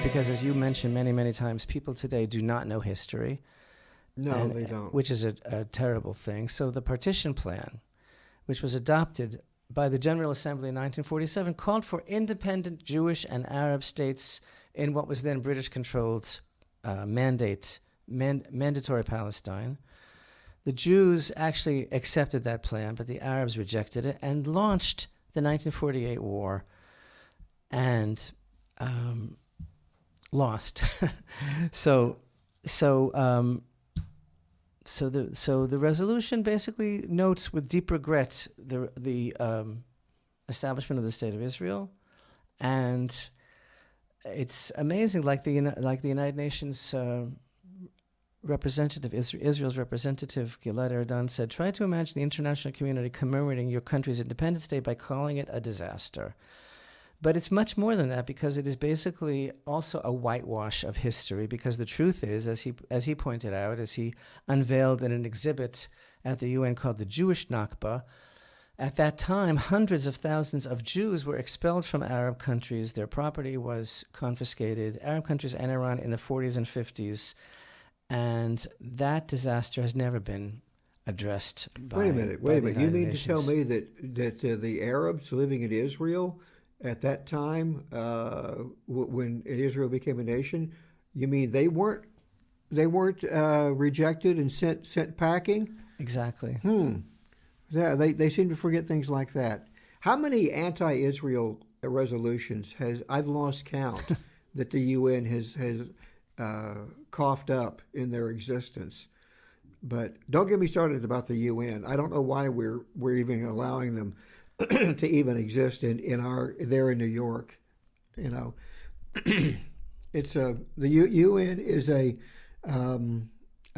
Because as you mentioned many, many times, people today do not know history. No, they don't. Which is a terrible thing. So the partition plan, which was adopted by the General Assembly in 1947, called for independent Jewish and Arab states in what was then British-controlled mandatory Palestine. The Jews actually accepted that plan, but the Arabs rejected it and launched the 1948 war and lost. So the resolution basically notes with deep regret the establishment of the State of Israel, and it's amazing. Like the United Nations representative, Israel's representative Gilad Erdan said, "Try to imagine the international community commemorating your country's independence day by calling it a disaster." But it's much more than that, because it is basically also a whitewash of history, because the truth is, as he pointed out, as he unveiled in an exhibit at the UN called the Jewish Nakba, at that time, hundreds of thousands of Jews were expelled from Arab countries. Their property was confiscated, Arab countries and Iran, in the 40s and 50s. And that disaster has never been addressed by Wait a minute. You mean to tell me that the Arabs living in Israel at that time, when Israel became a nation, you mean they weren't rejected and sent packing? Exactly. Yeah, they seem to forget things like that. How many anti-Israel resolutions I've lost count that the UN has coughed up in their existence? But don't get me started about the UN. I don't know why we're even allowing them to even exist there in New York. It's the UN is a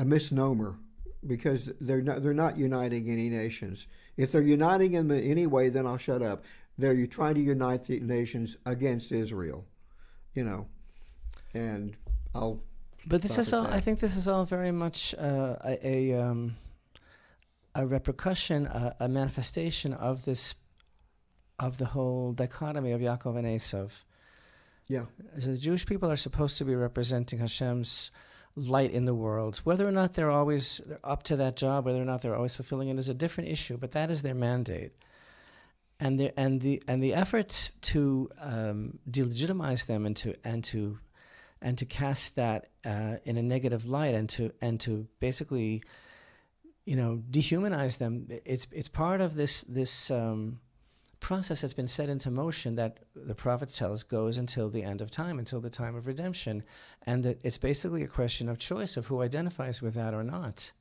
misnomer, because they're not uniting any nations. If they're uniting them in any way, then I'll shut up. They're trying to unite the nations against Israel, and I'll. But this is all. I think this is all very much a repercussion, a manifestation of the whole dichotomy of Yaakov and Esav. Yeah. So the Jewish people are supposed to be representing Hashem's light in the world. Whether or not they're up to that job, whether or not they're always fulfilling it, is a different issue. But that is their mandate, and the effort to delegitimize them and to cast that in a negative light and to basically, dehumanize them. It's part of this process that's been set into motion that the prophets tell us goes until the end of time, until the time of redemption, and that it's basically a question of choice of who identifies with that or not.